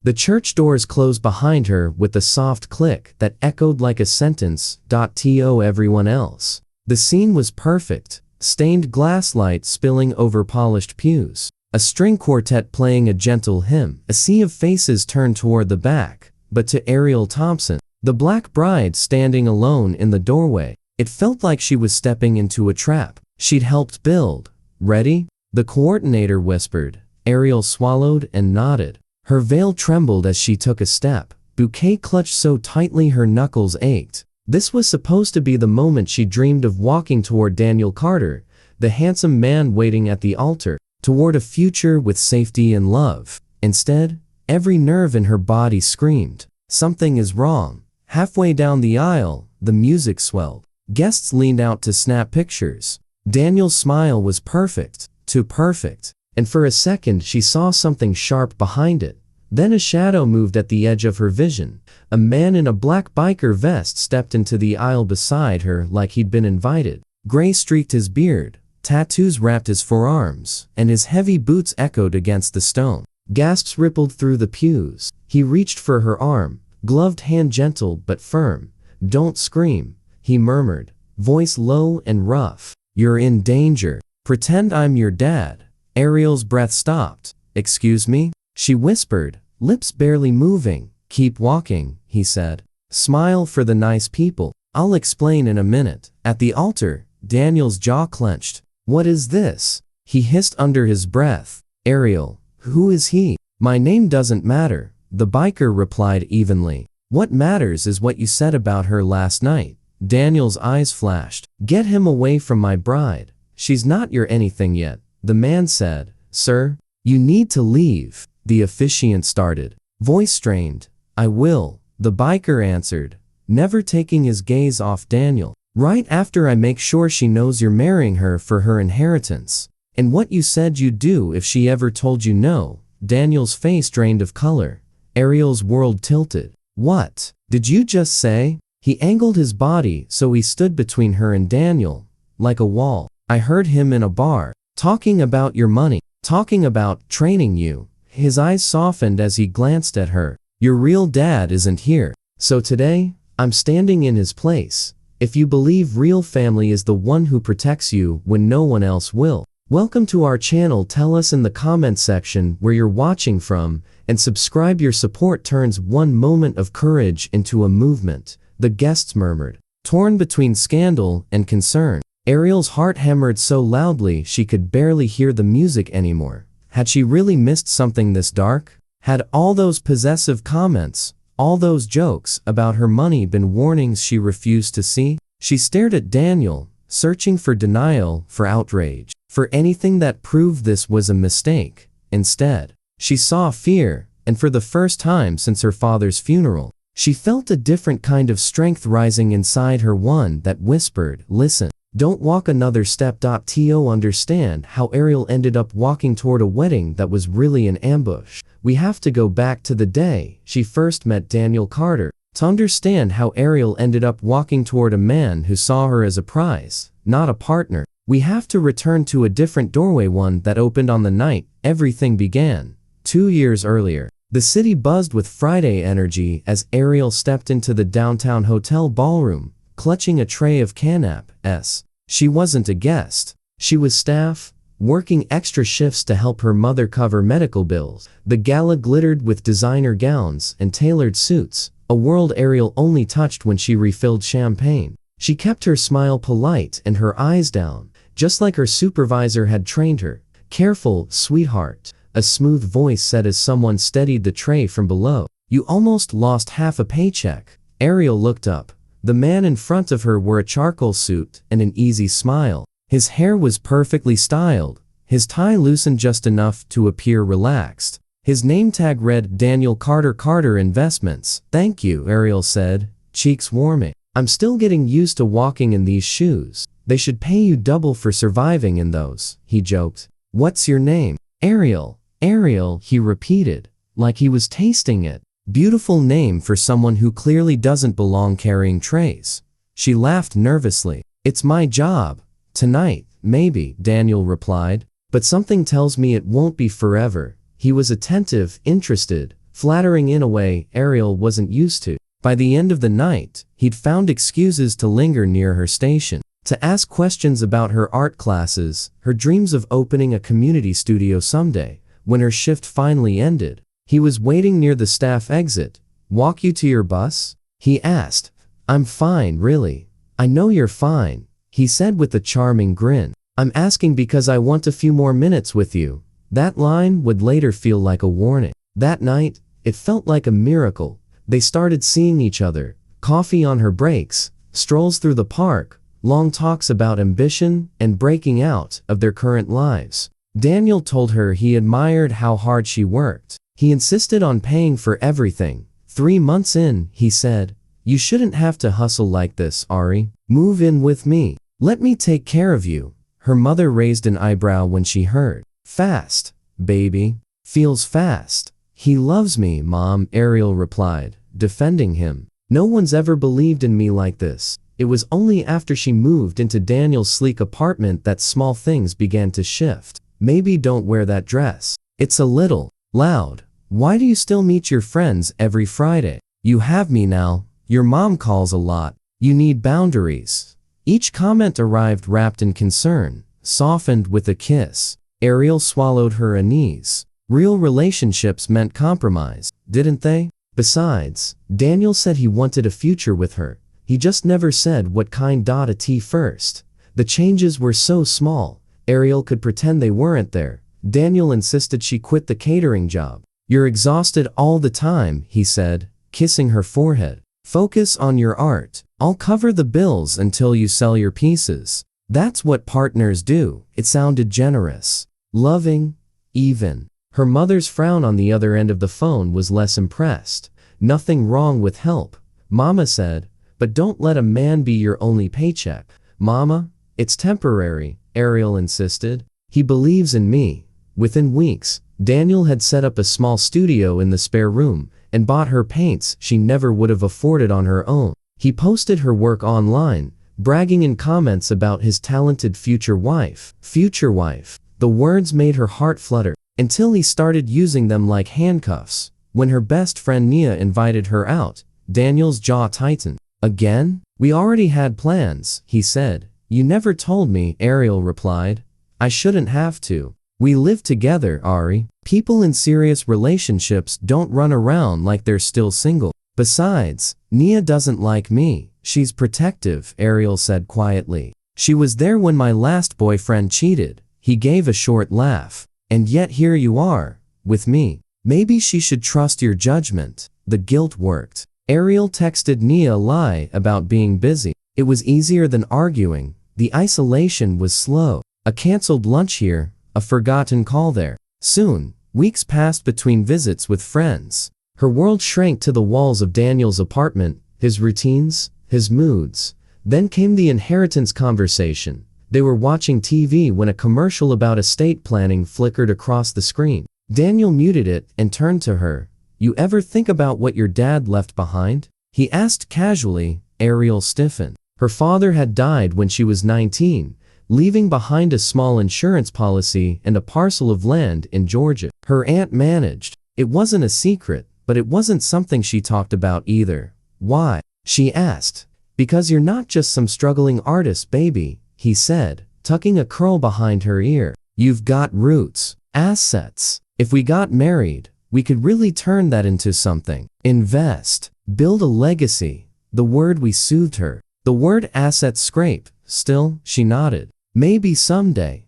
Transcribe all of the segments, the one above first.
The church doors closed behind her with a soft click that echoed like a sentence. To everyone else. The scene was perfect. Stained glass light spilling over polished pews. A string quartet playing a gentle hymn. A sea of faces turned toward the back. But to Ariel Thompson, the black bride standing alone in the doorway, it felt like she was stepping into a trap she'd helped build. Ready? The coordinator whispered. Ariel swallowed and nodded. Her veil trembled as she took a step. Bouquet clutched so tightly her knuckles ached. This was supposed to be the moment she dreamed of, walking toward Daniel Carter, the handsome man waiting at the altar, toward a future with safety and love. Instead, every nerve in her body screamed, "Something is wrong." Halfway down the aisle, the music swelled. Guests leaned out to snap pictures. Daniel's smile was perfect, too perfect, and for a second she saw something sharp behind it. Then a shadow moved at the edge of her vision. A man in a black biker vest stepped into the aisle beside her like he'd been invited. Gray streaked his beard, tattoos wrapped his forearms, and his heavy boots echoed against the stone. Gasps rippled through the pews. He reached for her arm, gloved hand gentle but firm. "Don't scream," he murmured, voice low and rough. "You're in danger. Pretend I'm your dad." Ariel's breath stopped. "Excuse me?" she whispered, lips barely moving. "Keep walking," he said. "Smile for the nice people. I'll explain in a minute." At the altar, Daniel's jaw clenched. "What is this?" he hissed under his breath. "Ariel, who is he?" "My name doesn't matter," the biker replied evenly. "What matters is what you said about her last night." Daniel's eyes flashed. "Get him away from my bride. She's not your anything yet," the man said. "Sir, you need to leave," the officiant started, voice strained. "I will," the biker answered, never taking his gaze off Daniel. "Right after I make sure she knows you're marrying her for her inheritance. And what you said you'd do if she ever told you no." Daniel's face drained of color. Ariel's world tilted. "What did you just say?" He angled his body so he stood between her and Daniel, like a wall. "I heard him in a bar, talking about your money, talking about training you." His eyes softened as he glanced at her. "Your real dad isn't here. So today, I'm standing in his place. If you believe real family is the one who protects you when no one else will." Welcome to our channel. Tell us in the comment section where you're watching from, and subscribe. Your support turns one moment of courage into a movement, the guests murmured, torn between scandal and concern. Ariel's heart hammered so loudly she could barely hear the music anymore. Had she really missed something this dark? Had all those possessive comments, all those jokes about her money been warnings she refused to see? She stared at Daniel, searching for denial, for outrage, for anything that proved this was a mistake. Instead, she saw fear, and for the first time since her father's funeral, she felt a different kind of strength rising inside her, one that whispered, "Listen, don't walk another step." To understand how Ariel ended up walking toward a wedding that was really an ambush, we have to go back to the day she first met Daniel Carter. To understand how Ariel ended up walking toward a man who saw her as a prize, not a partner, we have to return to a different doorway, one that opened on the night everything began. 2 years earlier, the city buzzed with Friday energy as Ariel stepped into the downtown hotel ballroom, clutching a tray of canapés. She wasn't a guest. She was staff, working extra shifts to help her mother cover medical bills. The gala glittered with designer gowns and tailored suits, a world Ariel only touched when she refilled champagne. She kept her smile polite and her eyes down, just like her supervisor had trained her. "Careful, sweetheart," a smooth voice said as someone steadied the tray from below. "You almost lost half a paycheck." Ariel looked up. The man in front of her wore a charcoal suit and an easy smile. His hair was perfectly styled, his tie loosened just enough to appear relaxed. His name tag read Daniel Carter, Carter Investments. "Thank you," Ariel said, cheeks warming. "I'm still getting used to walking in these shoes. They should pay you double for surviving in those," he joked. "What's your name?" "Ariel." "Ariel," he repeated, like he was tasting it. Beautiful name for someone who clearly doesn't belong carrying trays. She laughed nervously. "It's my job. Tonight, maybe," Daniel replied. "But something tells me it won't be forever." He was attentive, interested, flattering in a way Ariel wasn't used to. By the end of the night, he'd found excuses to linger near her station, to ask questions about her art classes, her dreams of opening a community studio someday. When her shift finally ended, he was waiting near the staff exit. "Walk you to your bus?" he asked. "I'm fine, really. I know you're fine," he said with a charming grin. "I'm asking because I want a few more minutes with you." That line would later feel like a warning. That night, it felt like a miracle. They started seeing each other. Coffee on her breaks, strolls through the park, long talks about ambition and breaking out of their current lives. Daniel told her he admired how hard she worked. He insisted on paying for everything. 3 months in, he said, "You shouldn't have to hustle like this, Ari. Move in with me. Let me take care of you." Her mother raised an eyebrow when she heard. "Fast, baby. Feels fast." "He loves me, Mom," Ariel replied, defending him. "No one's ever believed in me like this." It was only after she moved into Daniel's sleek apartment that small things began to shift. "Maybe don't wear that dress. It's a little loud. Why do you still meet your friends every Friday? You have me now. Your mom calls a lot. You need boundaries." Each comment arrived wrapped in concern, softened with a kiss. Ariel swallowed her unease. Real relationships meant compromise, didn't they? Besides, Daniel said he wanted a future with her. He just never said what kind. At first, the changes were so small, Ariel could pretend they weren't there. Daniel insisted she quit the catering job. "You're exhausted all the time," he said, kissing her forehead. "Focus on your art. I'll cover the bills until you sell your pieces." That's what partners do. It sounded generous, loving, even. Her mother's frown on the other end of the phone was less impressed. "Nothing wrong with help," Mama said, "but don't let a man be your only paycheck." "Mama, it's temporary," Ariel insisted. "He believes in me." Within weeks, Daniel had set up a small studio in the spare room and bought her paints she never would have afforded on her own. He posted her work online, bragging in comments about his talented future wife. Future wife. The words made her heart flutter, until he started using them like handcuffs. When her best friend Nia invited her out, Daniel's jaw tightened. "Again? We already had plans," he said. "You never told me," Ariel replied. "I shouldn't have to. We live together, Ari. People in serious relationships don't run around like they're still single. Besides, Nia doesn't like me. She's protective," Ariel said quietly. "She was there when my last boyfriend cheated." He gave a short laugh. "And yet here you are, with me. Maybe she should trust your judgment." The guilt worked. Ariel texted Nia a lie about being busy. It was easier than arguing. The isolation was slow. A canceled lunch here, a forgotten call there. Soon, weeks passed between visits with friends. Her world shrank to the walls of Daniel's apartment, his routines, his moods. Then came the inheritance conversation. They were watching TV when a commercial about estate planning flickered across the screen. Daniel muted it and turned to her. "You ever think about what your dad left behind?" he asked casually. Ariel stiffened. Her father had died when she was 19, leaving behind a small insurance policy and a parcel of land in Georgia. Her aunt managed. It wasn't a secret, but it wasn't something she talked about either. "Why?" she asked. "Because you're not just some struggling artist, baby," he said, tucking a curl behind her ear. "You've got roots, assets. If we got married, we could really turn that into something. Invest, build a legacy." The word we soothed her. The word assets scrape. Still, she nodded. "Maybe someday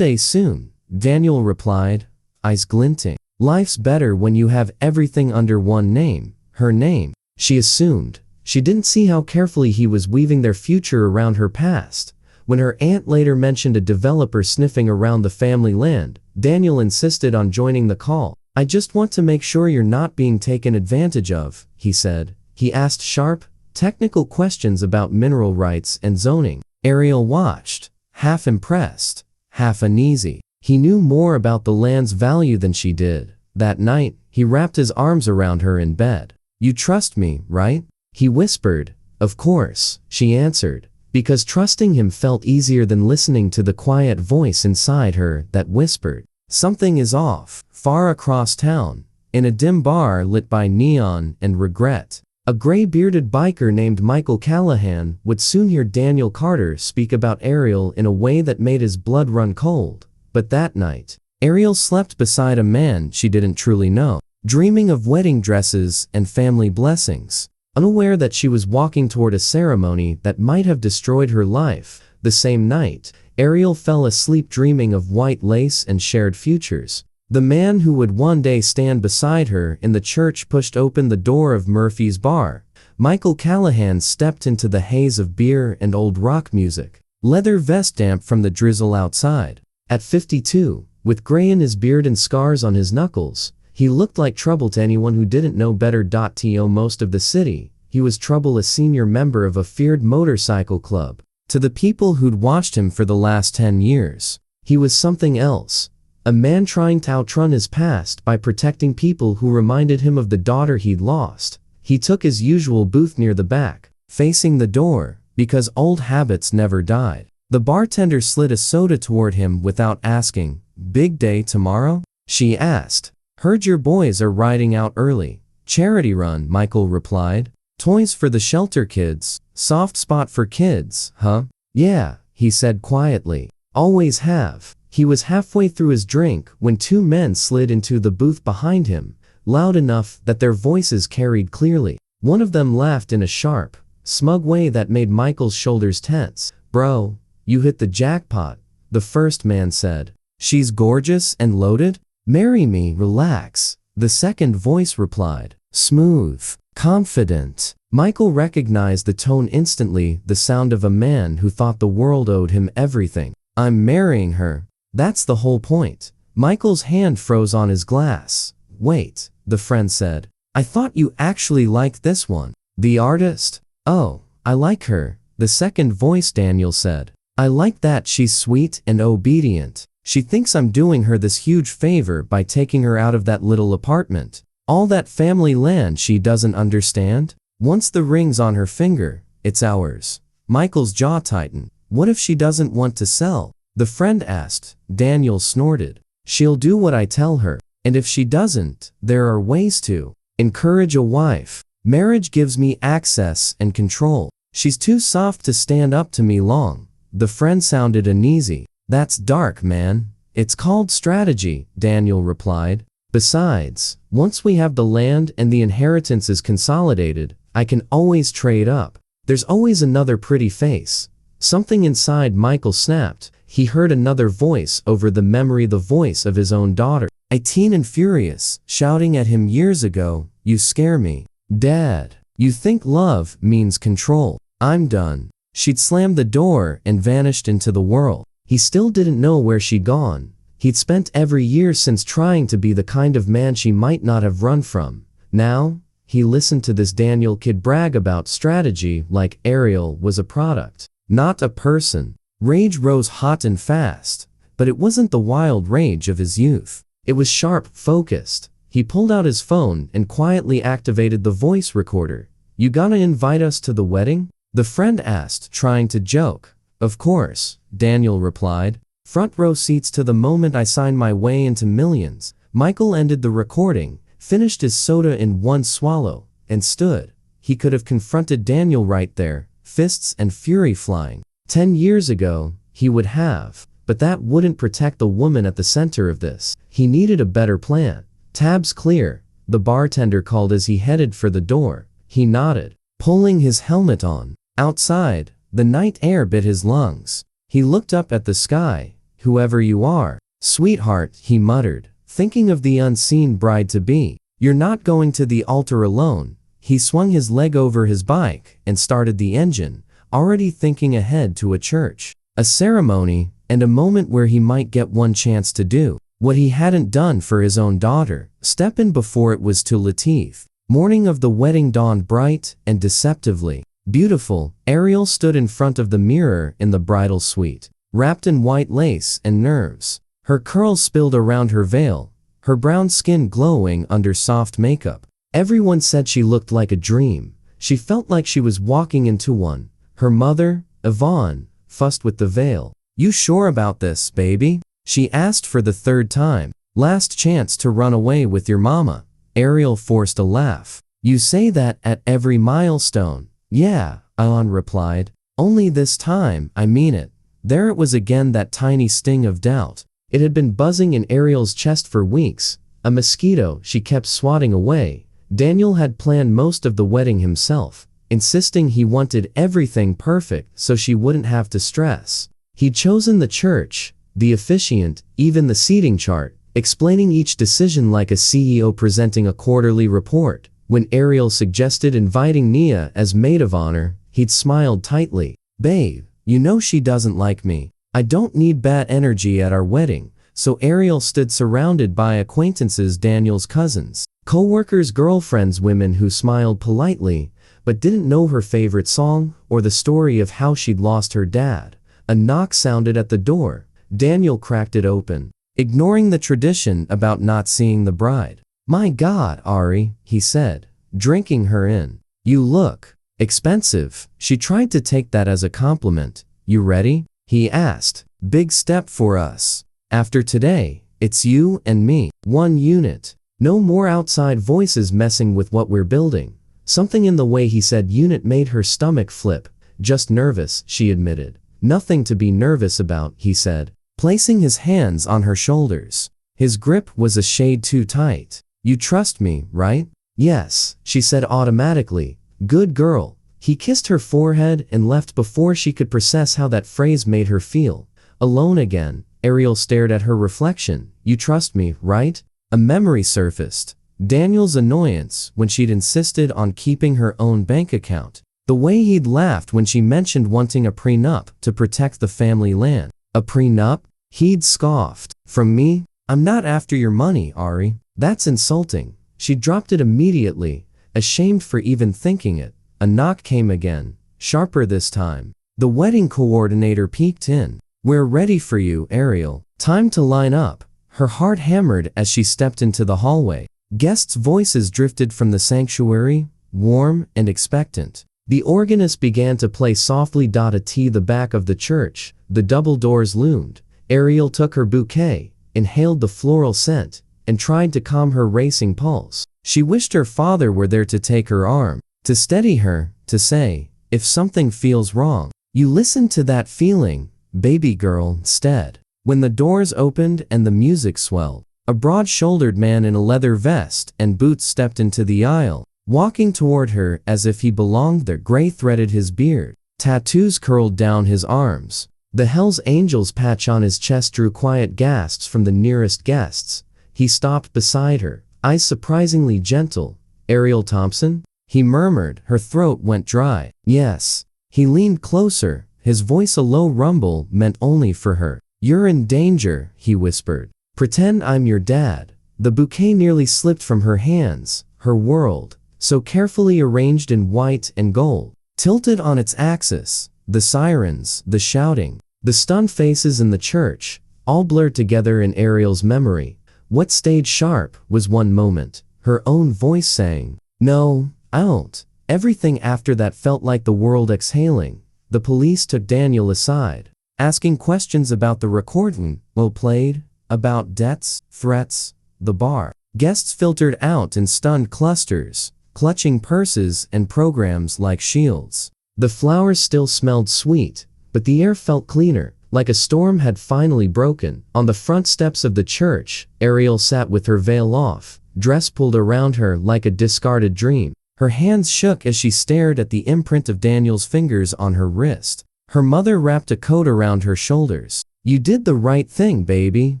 soon," Daniel replied, eyes glinting. "Life's better when you have everything under one name." Her name, she assumed. She didn't see how carefully he was weaving their future around her past. When her aunt later mentioned a developer sniffing around the family land, Daniel insisted on joining the call. "I just want to make sure you're not being taken advantage of," he said. He asked sharp, technical questions about mineral rights and zoning. Ariel watched, half impressed, half uneasy. He knew more about the land's value than she did. That night, he wrapped his arms around her in bed. "You trust me, right?" he whispered. "Of course," she answered, because trusting him felt easier than listening to the quiet voice inside her that whispered. Something is off. Far across town, in a dim bar lit by neon and regret. A gray-bearded biker named Michael Callahan would soon hear Daniel Carter speak about Ariel in a way that made his blood run cold. But that night, Ariel slept beside a man she didn't truly know, dreaming of wedding dresses and family blessings. Unaware that she was walking toward a ceremony that might have destroyed her life, the same night, Ariel fell asleep dreaming of white lace and shared futures. The man who would one day stand beside her in the church pushed open the door of Murphy's bar. Michael Callahan stepped into the haze of beer and old rock music, leather vest damp from the drizzle outside. At 52, with gray in his beard and scars on his knuckles, he looked like trouble to anyone who didn't know better. To most of the city, he was trouble, a senior member of a feared motorcycle club. To the people who'd watched him for the last 10 years, he was something else. A man trying to outrun his past by protecting people who reminded him of the daughter he'd lost. He took his usual booth near the back, facing the door, because old habits never died. The bartender slid a soda toward him without asking. "Big day tomorrow?" she asked. "Heard your boys are riding out early." "Charity run," Michael replied. "Toys for the shelter kids. Soft spot for kids, huh?" "Yeah," he said quietly. "Always have." He was halfway through his drink when two men slid into the booth behind him, loud enough that their voices carried clearly. One of them laughed in a sharp, smug way that made Michael's shoulders tense. "Bro, you hit the jackpot," the first man said. "She's gorgeous and loaded?" "Marry me, relax," the second voice replied. Smooth, confident. Michael recognized the tone instantly, the sound of a man who thought the world owed him everything. "I'm marrying her. That's the whole point." Michael's hand froze on his glass. "Wait," the friend said. "I thought you actually liked this one." "The artist?" "Oh, I like her," the second voice Daniel said. "I like that she's sweet and obedient. She thinks I'm doing her this huge favor by taking her out of that little apartment. All that family land she doesn't understand. Once the ring's on her finger, it's ours." Michael's jaw tightened. "What if she doesn't want to sell?" the friend asked. Daniel snorted. "She'll do what I tell her. And if she doesn't, there are ways to encourage a wife. Marriage gives me access and control. She's too soft to stand up to me long." The friend sounded uneasy. "That's dark, man." "It's called strategy," Daniel replied. "Besides, once we have the land and the inheritance is consolidated, I can always trade up. There's always another pretty face." Something inside Michael snapped. He heard another voice over the memory, the voice of his own daughter, 18 and furious, shouting at him years ago, "You scare me, Dad. You think love means control. I'm done." She'd slammed the door and vanished into the world. He still didn't know where she'd gone. He'd spent every year since trying to be the kind of man she might not have run from. Now, he listened to this Daniel kid brag about strategy like Ariel was a product, not a person. Rage rose hot and fast, but it wasn't the wild rage of his youth. It was sharp, focused. He pulled out his phone and quietly activated the voice recorder. "You gonna invite us to the wedding?" the friend asked, trying to joke. "Of course," Daniel replied. "Front row seats to the moment I sign my way into millions." Michael ended the recording, finished his soda in one swallow, and stood. He could have confronted Daniel right there, fists and fury flying. 10 years ago, he would have, but that wouldn't protect the woman at the center of this. He needed a better plan. "Tabs clear," the bartender called as he headed for the door. He nodded, pulling his helmet on. Outside, the night air bit his lungs. He looked up at the sky. "Whoever you are, sweetheart," he muttered, thinking of the unseen bride-to-be. "You're not going to the altar alone." He swung his leg over his bike and started the engine, already thinking ahead to a church, a ceremony, and a moment where he might get one chance to do what he hadn't done for his own daughter, step in before it was too late. Morning of the wedding dawned bright and deceptively beautiful. Ariel stood in front of the mirror in the bridal suite, wrapped in white lace and nerves. Her curls spilled around her veil, her brown skin glowing under soft makeup. Everyone said she looked like a dream. She felt like she was walking into one. Her mother, Yvonne, fussed with the veil. "You sure about this, baby?" she asked for the third time. "Last chance to run away with your mama." Ariel forced a laugh. You say that at every milestone. Yeah, Alan replied. Only this time, I mean it. There it was again, that tiny sting of doubt. It had been buzzing in Ariel's chest for weeks, a mosquito she kept swatting away. Daniel had planned most of the wedding himself, insisting he wanted everything perfect so she wouldn't have to stress. He'd chosen the church, the officiant, even the seating chart, explaining each decision like a CEO presenting a quarterly report. When Ariel suggested inviting Nia as maid of honor, he'd smiled tightly. Babe, you know she doesn't like me. I don't need bad energy at our wedding. So Ariel stood surrounded by acquaintances, Daniel's cousins, co-workers, girlfriends, women who smiled politely, but didn't know her favorite song or the story of how she'd lost her dad. A knock sounded at the door. Daniel cracked it open, ignoring the tradition about not seeing the bride. My God, Ari, he said, drinking her in. You look expensive. She tried to take that as a compliment. You ready? He asked. Big step for us. After today, it's you and me. One unit. No more outside voices messing with what we're building. Something in the way he said unit made her stomach flip. Just nervous, she admitted. Nothing to be nervous about, he said, placing his hands on her shoulders. His grip was a shade too tight. You trust me, right? Yes, she said automatically. Good girl. He kissed her forehead and left before she could process how that phrase made her feel. Alone again, Ariel stared at her reflection. You trust me, right? A memory surfaced. Daniel's annoyance when she'd insisted on keeping her own bank account. The way he'd laughed when she mentioned wanting a prenup to protect the family land. A prenup? He'd scoffed. From me? I'm not after your money, Ari. That's insulting. She dropped it immediately, ashamed for even thinking it. A knock came again, sharper this time. The wedding coordinator peeked in. We're ready for you, Ariel. Time to line up. Her heart hammered as she stepped into the hallway. Guests' voices drifted from the sanctuary, warm and expectant. The organist began to play softly. At the back of the church, the double doors loomed. Ariel took her bouquet, inhaled the floral scent, and tried to calm her racing pulse. She wished her father were there to take her arm, to steady her, to say, if something feels wrong, you listen to that feeling, baby girl, instead. When the doors opened and the music swelled, a broad-shouldered man in a leather vest and boots stepped into the aisle, walking toward her as if he belonged there. Gray threaded his beard, tattoos curled down his arms. The Hell's Angels patch on his chest drew quiet gasps from the nearest guests. He stopped beside her, eyes surprisingly gentle. Ariel Thompson? He murmured. Her throat went dry. Yes. He leaned closer, his voice a low rumble meant only for her. You're in danger, he whispered. Pretend I'm your dad. The bouquet nearly slipped from her hands. Her world, so carefully arranged in white and gold, tilted on its axis. The sirens, the shouting, the stunned faces in the church, all blurred together in Ariel's memory. What stayed sharp was one moment, her own voice saying, no, I don't. Everything after that felt like the world exhaling. The police took Daniel aside, asking questions about the recording well played, about debts, threats, the bar. Guests filtered out in stunned clusters, clutching purses and programs like shields. The flowers still smelled sweet, but the air felt cleaner, like a storm had finally broken. On the front steps of the church, Ariel sat with her veil off, dress pulled around her like a discarded dream. Her hands shook as she stared at the imprint of Daniel's fingers on her wrist. Her mother wrapped a coat around her shoulders. You did the right thing, baby,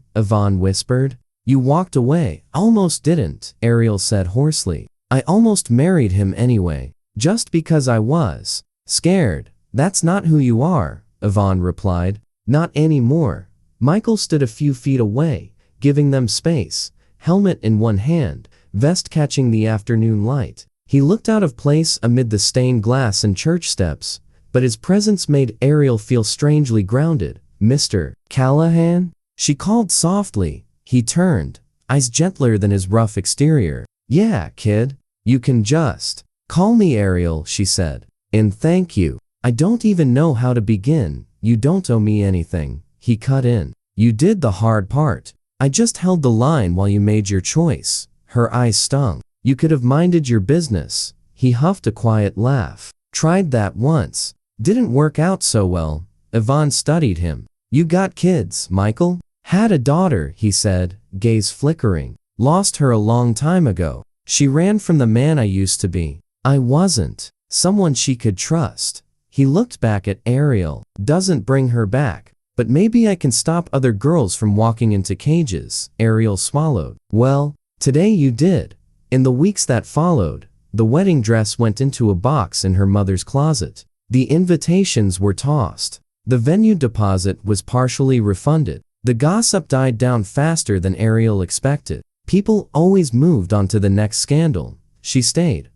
Yvonne whispered. You walked away. Almost didn't, Ariel said hoarsely. I almost married him anyway, just because I was scared. That's not who you are, Yvonne replied. Not anymore. Michael stood a few feet away, giving them space, helmet in one hand, vest catching the afternoon light. He looked out of place amid the stained glass and church steps, but his presence made Ariel feel strangely grounded. Mr. Callahan? She called softly. He turned, eyes gentler than his rough exterior. Yeah, kid. You can just call me Ariel, she said. And thank you. I don't even know how to begin. You don't owe me anything. He cut in. You did the hard part. I just held the line while you made your choice. Her eyes stung. You could have minded your business. He huffed a quiet laugh. Tried that once. Didn't work out so well. Yvonne studied him. You got kids, Michael? Had a daughter, he said, gaze flickering. Lost her a long time ago. She ran from the man I used to be. I wasn't someone she could trust. He looked back at Ariel. Doesn't bring her back. But maybe I can stop other girls from walking into cages. Ariel swallowed. Well, today you did. In the weeks that followed, the wedding dress went into a box in her mother's closet. The invitations were tossed. The venue deposit was partially refunded. The gossip died down faster than Ariel expected. People always moved on to the next scandal. She stayed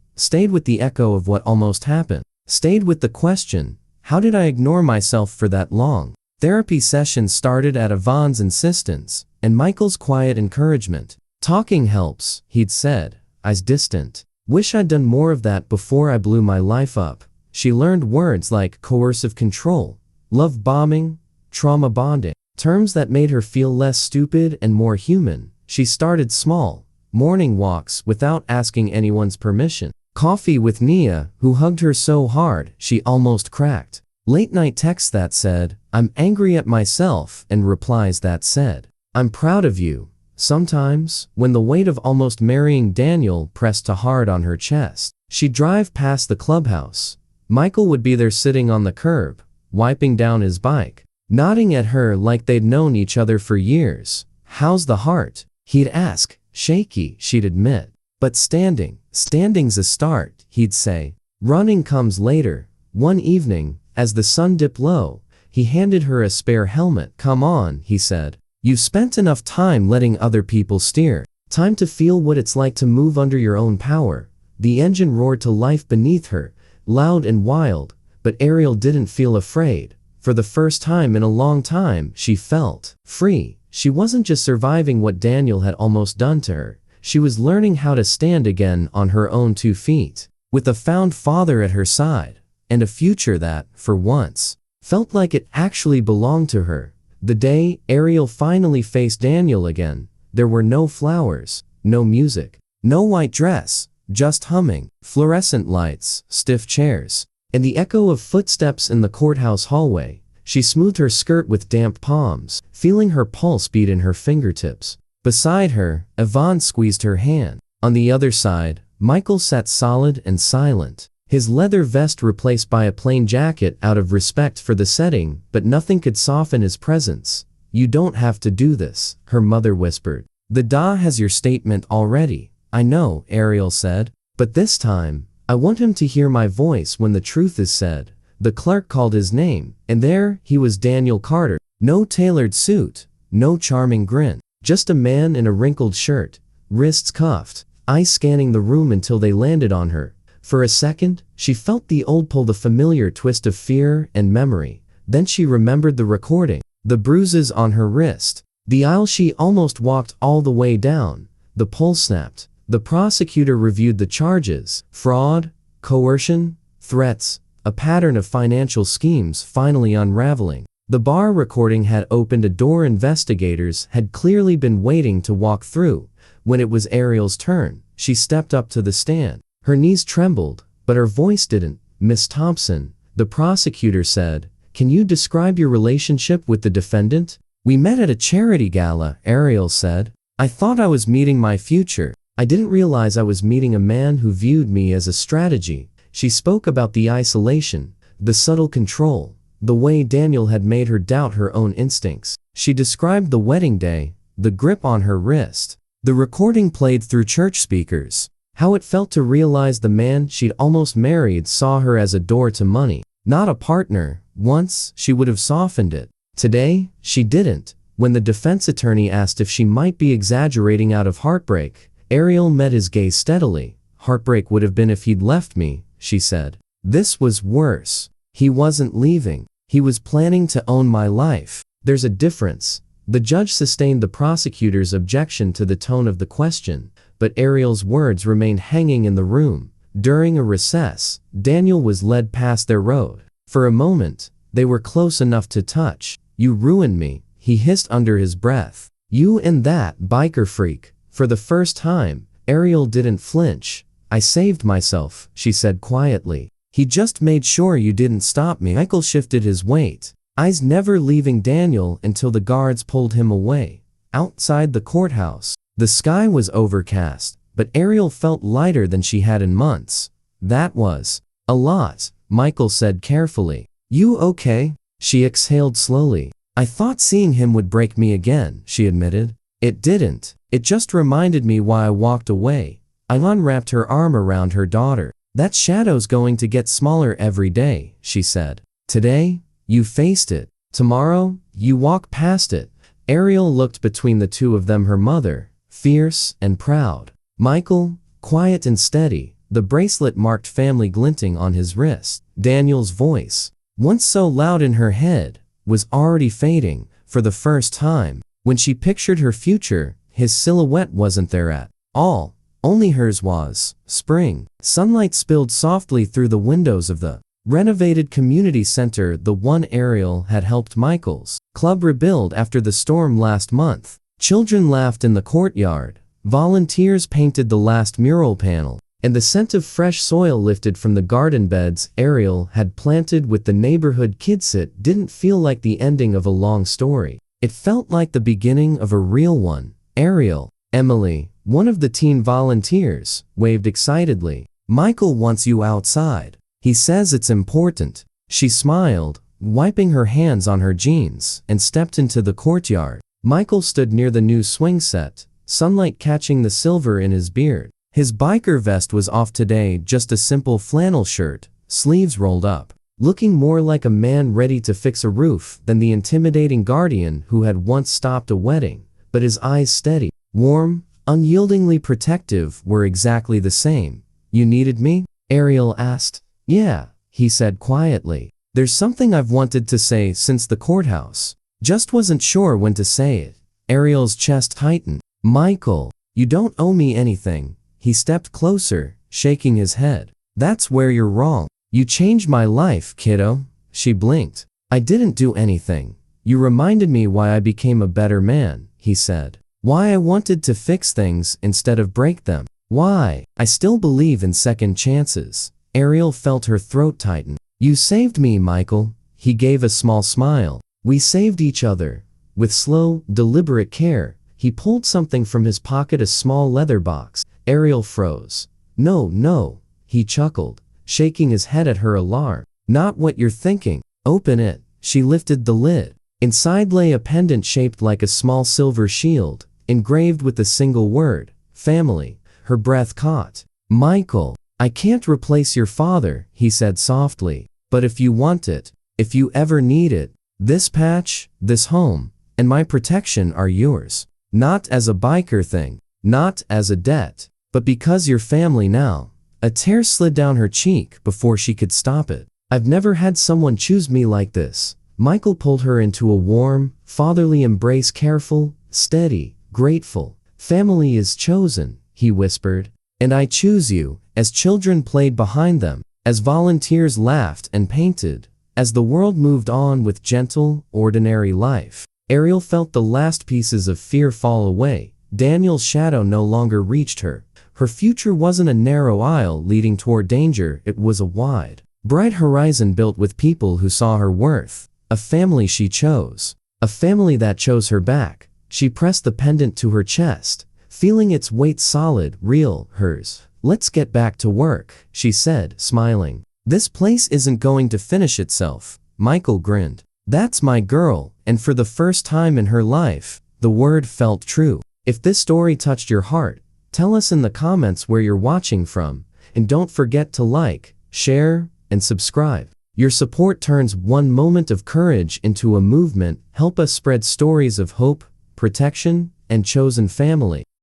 with the echo of what almost happened. Stayed with the question, how did I ignore myself for that long? Therapy sessions started at Yvonne's insistence, and Michael's quiet encouragement. Talking helps, he'd said, eyes distant. Wish I'd done more of that before I blew my life up. She learned words like coercive control, love bombing, trauma bonding, terms that made her feel less stupid and more human. She started small, morning walks without asking anyone's permission. Coffee with Nia, who hugged her so hard she almost cracked. Late-night texts that said, I'm angry at myself, and replies that said, I'm proud of you. Sometimes, when the weight of almost marrying Daniel pressed too hard on her chest, she'd drive past the clubhouse. Michael would be there sitting on the curb, wiping down his bike, nodding at her like they'd known each other for years. How's the heart? He'd ask. Shaky, she'd admit. But standing's a start, he'd say. Running comes later. One evening, as the sun dipped low, he handed her a spare helmet. Come on, he said. You've spent enough time letting other people steer. Time to feel what it's like to move under your own power. The engine roared to life beneath her, loud and wild, but Ariel didn't feel afraid. For the first time in a long time, she felt free. She wasn't just surviving what Daniel had almost done to her. She was learning how to stand again on her own 2 feet, with a found father at her side, and a future that, for once, felt like it actually belonged to her. The day Ariel finally faced Daniel again, there were no flowers, no music, no white dress, just humming, fluorescent lights, stiff chairs, and the echo of footsteps in the courthouse hallway. She smoothed her skirt with damp palms, feeling her pulse beat in her fingertips. Beside her, Yvonne squeezed her hand. On the other side, Michael sat solid and silent, his leather vest replaced by a plain jacket out of respect for the setting, but nothing could soften his presence. You don't have to do this, her mother whispered. The Da has your statement already. I know, Ariel said, but this time, I want him to hear my voice when the truth is said. The clerk called his name, and there he was, Daniel Carter. No tailored suit, no charming grin. Just a man in a wrinkled shirt, wrists cuffed, eyes scanning the room until they landed on her. For a second, she felt the old pull, the familiar twist of fear and memory. Then she remembered the recording, the bruises on her wrist, the aisle she almost walked all the way down. The pull snapped. The prosecutor reviewed the charges: fraud, coercion, threats, a pattern of financial schemes finally unraveling. The bar recording had opened a door investigators had clearly been waiting to walk through. When it was Ariel's turn, she stepped up to the stand. Her knees trembled, but her voice didn't. Miss Thompson, the prosecutor said, can you describe your relationship with the defendant? We met at a charity gala, Ariel said. I thought I was meeting my future. I didn't realize I was meeting a man who viewed me as a strategy. She spoke about the isolation, the subtle control, the way Daniel had made her doubt her own instincts. She described the wedding day, the grip on her wrist, the recording played through church speakers, how it felt to realize the man she'd almost married saw her as a door to money, not a partner. Once, she would have softened it. Today, she didn't. When the defense attorney asked if she might be exaggerating out of heartbreak, Ariel met his gaze steadily. Heartbreak would have been if he'd left me, she said. This was worse. He wasn't leaving. He was planning to own my life. There's a difference. The judge sustained the prosecutor's objection to the tone of the question, but Ariel's words remained hanging in the room. During a recess, Daniel was led past their road. For a moment, they were close enough to touch. You ruined me, he hissed under his breath. You and that biker freak. For the first time, Ariel didn't flinch. I saved myself, she said quietly. He just made sure you didn't stop me. Michael shifted his weight, eyes never leaving Daniel until the guards pulled him away. Outside the courthouse, the sky was overcast, but Ariel felt lighter than she had in months. That was a lot, Michael said carefully. You okay? She exhaled slowly. I thought seeing him would break me again, she admitted. It didn't. It just reminded me why I walked away. Aylan wrapped her arm around her daughter. That shadow's going to get smaller every day, she said. Today, you faced it. Tomorrow, you walk past it. Ariel looked between the two of them, her mother, fierce and proud. Michael, quiet and steady, the bracelet marked family glinting on his wrist. Daniel's voice, once so loud in her head, was already fading. For the first time, when she pictured her future, his silhouette wasn't there at all. Only hers was. Spring. Sunlight spilled softly through the windows of the renovated community center, the one Ariel had helped Michael's club rebuild after the storm last month. Children laughed in the courtyard. Volunteers painted the last mural panel, and the scent of fresh soil lifted from the garden beds Ariel had planted with the neighborhood kids. It didn't feel like the ending of a long story. It felt like the beginning of a real one. Ariel, Emily, one of the teen volunteers, waved excitedly. Michael wants you outside. He says it's important. She smiled, wiping her hands on her jeans, and stepped into the courtyard. Michael stood near the new swing set, sunlight catching the silver in his beard. His biker vest was off today, just a simple flannel shirt, sleeves rolled up, looking more like a man ready to fix a roof than the intimidating guardian who had once stopped a wedding. But his eyes, steady, warm, unyieldingly protective, were exactly the same. You needed me? Ariel asked. Yeah, he said quietly. There's something I've wanted to say since the courthouse. Just wasn't sure when to say it. Ariel's chest tightened. Michael, you don't owe me anything. He stepped closer, shaking his head. That's where you're wrong. You changed my life, kiddo. She blinked. I didn't do anything. You reminded me why I became a better man, he said. Why I wanted to fix things instead of break them. Why I still believe in second chances. Ariel felt her throat tighten. You saved me, Michael. He gave a small smile. We saved each other. With slow, deliberate care, he pulled something from his pocket, a small leather box. Ariel froze. No, he chuckled, shaking his head at her alarm. Not what you're thinking. Open it. She lifted the lid. Inside lay a pendant shaped like a small silver shield, engraved with a single word, family. Her breath caught. Michael, I can't replace your father, he said softly, but if you want it, if you ever need it, this patch, this home, and my protection are yours. Not as a biker thing, not as a debt, but because you're family now. A tear slid down her cheek before she could stop it. I've never had someone choose me like this. Michael pulled her into a warm, fatherly embrace, careful, steady, grateful. Family is chosen, he whispered. And I choose you. As children played behind them, as volunteers laughed and painted, as the world moved on with gentle, ordinary life, Ariel felt the last pieces of fear fall away. Daniel's shadow no longer reached her. Her future wasn't a narrow aisle leading toward danger, it was a wide, bright horizon built with people who saw her worth. A family she chose. A family that chose her back. She pressed the pendant to her chest, feeling its weight solid, real, hers. Let's get back to work, she said, smiling. This place isn't going to finish itself. Michael grinned. That's my girl, and for the first time in her life, the word felt true. If this story touched your heart, tell us in the comments where you're watching from, and don't forget to like, share, and subscribe. Your support turns one moment of courage into a movement. Help us spread stories of hope, protection, and chosen family.